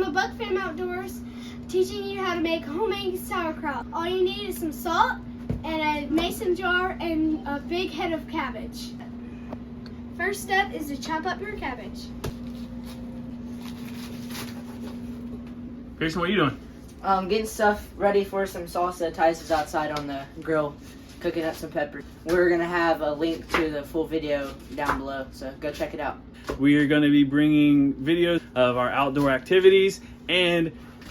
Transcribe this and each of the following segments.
a Buck Fam Outdoors, teaching you how to make homemade sauerkraut. All you need is some salt and a mason jar and a big head of cabbage. First step is to chop up your cabbage. Grayson, what are you doing? Getting stuff ready for some salsa. Tice is outside on the grill cooking up some peppers. We're gonna have a link to the full video down below, so go check it out. We are going to be bringing videos of our outdoor activities and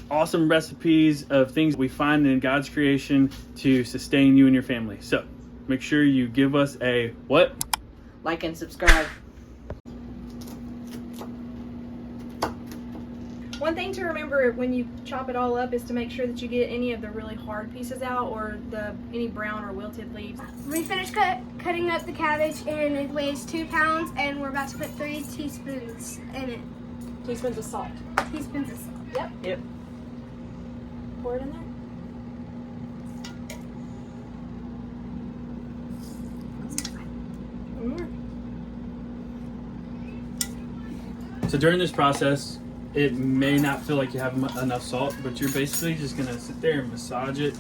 awesome recipes of things we find in God's creation to sustain you and your family. So make sure you give us a what? Like and subscribe. One thing to remember when you chop it all up is to make sure that you get any of the really hard pieces out or any brown or wilted leaves. We finished cutting up the cabbage and it weighs 2 pounds, and we're about to put 3 teaspoons in it. Teaspoons of salt. Teaspoons of salt. Yep. Pour it in there. One more. So during this process, it may not feel like you have enough salt, but you're basically just gonna sit there and massage it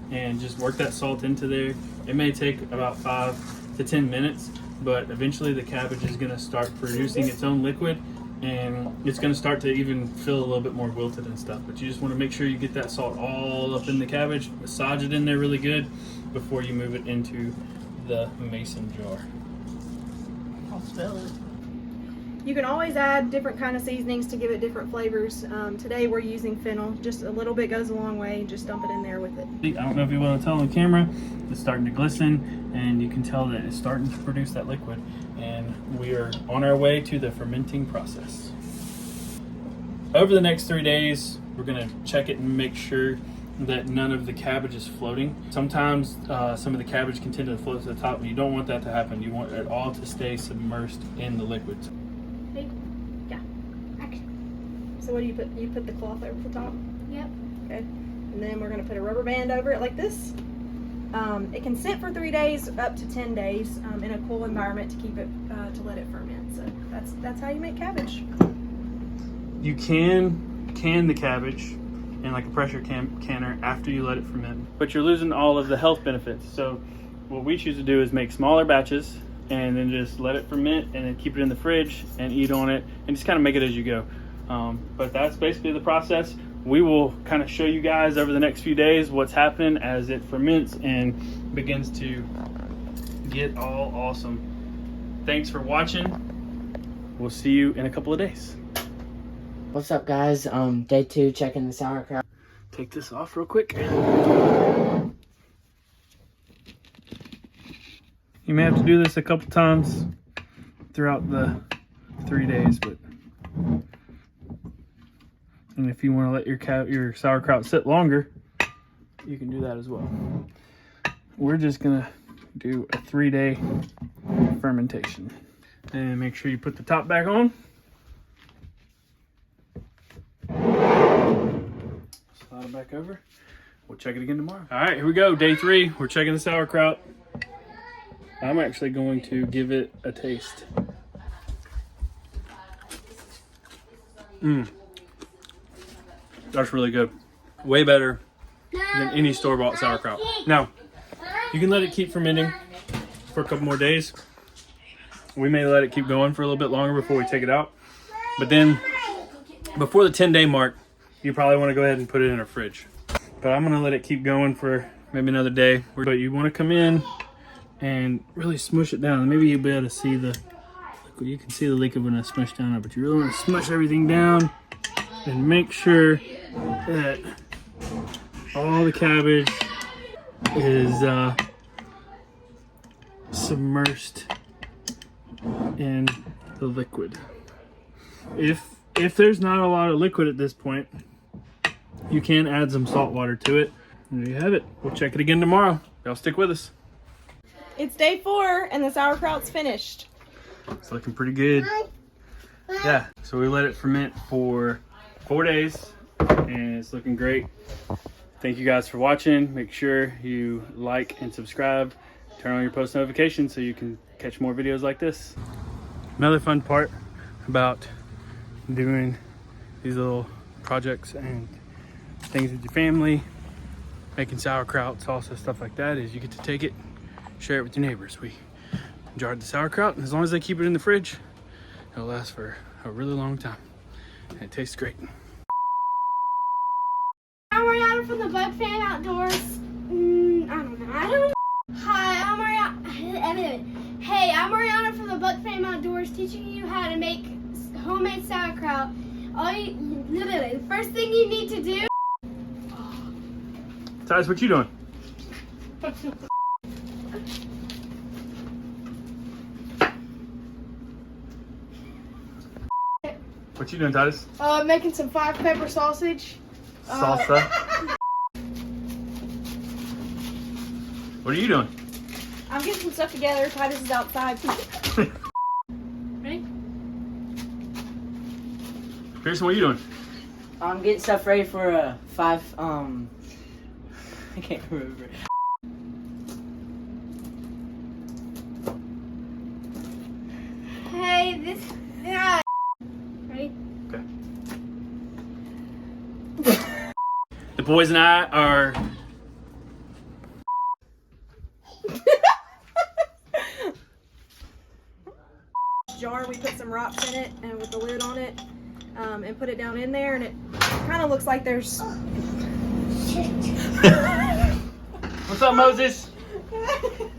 and just work that salt into there. It may take about 5 to 10 minutes, but eventually the cabbage is gonna start producing its own liquid, and it's gonna start to even feel a little bit more wilted and stuff. But you just wanna make sure you get that salt all up in the cabbage, massage it in there really good before you move it into the mason jar. I'll smell it. You can always add different kind of seasonings to give it different flavors. Today we're using fennel. Just a little bit goes a long way. Just dump it in there with it. I don't know if you want to tell on camera, it's starting to glisten, and you can tell that it's starting to produce that liquid, and we are on our way to the fermenting process. Over the next 3 days, we're going to check it and make sure that none of the cabbage is floating. Sometimes some of the cabbage can tend to float to the top, and you don't want that to happen. You want it all to stay submersed in the liquids. Yeah. So what do you put? You put the cloth over the top? Yep. Okay. And then we're going to put a rubber band over it like this. It can sit for 3 days, up to 10 days in a cool environment to keep it, to let it ferment. So that's how you make cabbage. You can the cabbage in like a pressure canner after you let it ferment, but you're losing all of the health benefits. So what we choose to do is make smaller batches and then just let it ferment and then keep it in the fridge and eat on it and just kind of make it as you go. But that's basically the process. We will kind of show you guys over the next few days what's happening as it ferments and begins to get all awesome. Thanks for watching. We'll see you in a couple of days. What's up, guys? Day 2, checking the sauerkraut. Take this off real quick. You may have to do this a couple times throughout the 3 days, and if you want to let your sauerkraut sit longer, you can do that as well. We're just gonna do a 3-day fermentation. And make sure you put the top back on. Slide it back over. We'll check it again tomorrow. All right, here we go. Day 3. We're checking the sauerkraut. I'm actually going to give it a taste. That's really good. Way better than any store-bought sauerkraut. Now, you can let it keep fermenting for a couple more days. We may let it keep going for a little bit longer before we take it out. But then, before the 10-day mark, you probably want to go ahead and put it in a fridge. But I'm going to let it keep going for maybe another day. But you want to come in and really smush it down. Maybe you'll be able to see the liquid. You can see the liquid when it's smushed down, but you really want to smush everything down and make sure that all the cabbage is submersed in the liquid. If there's not a lot of liquid at this point, you can add some salt water to it. And there you have it. We'll check it again tomorrow. Y'all stick with us. It's day 4 and the sauerkraut's finished. It's looking pretty good. Yeah, so we let it ferment for 4 days and it's looking great. Thank you guys for watching. Make sure you like and subscribe. Turn on your post notifications so you can catch more videos like this. Another fun part about doing these little projects and things with your family, making sauerkraut, salsa, stuff like that, is you get to take it, share it with your neighbors. We jarred the sauerkraut, and as long as they keep it in the fridge, it'll last for a really long time. And it tastes great. I'm Mariana from the Bug Fam Outdoors. I don't know. Hi, I'm Mariana. Hey, I'm Mariana from the Bug Fam Outdoors, teaching you how to make homemade sauerkraut. The first thing you need to do. Titus, what you doing? What you doing, Titus? Making some 5-pepper sausage. Salsa. What are you doing? I'm getting some stuff together. Titus is outside. Ready? Pearson, what are you doing? I'm getting stuff ready for a I can't remember. Hey, this. Ready? Okay. The boys and I are. Jar, we put some rocks in it and with the lid on it, and put it down in there, and it kind of looks like there's. What's up, Moses?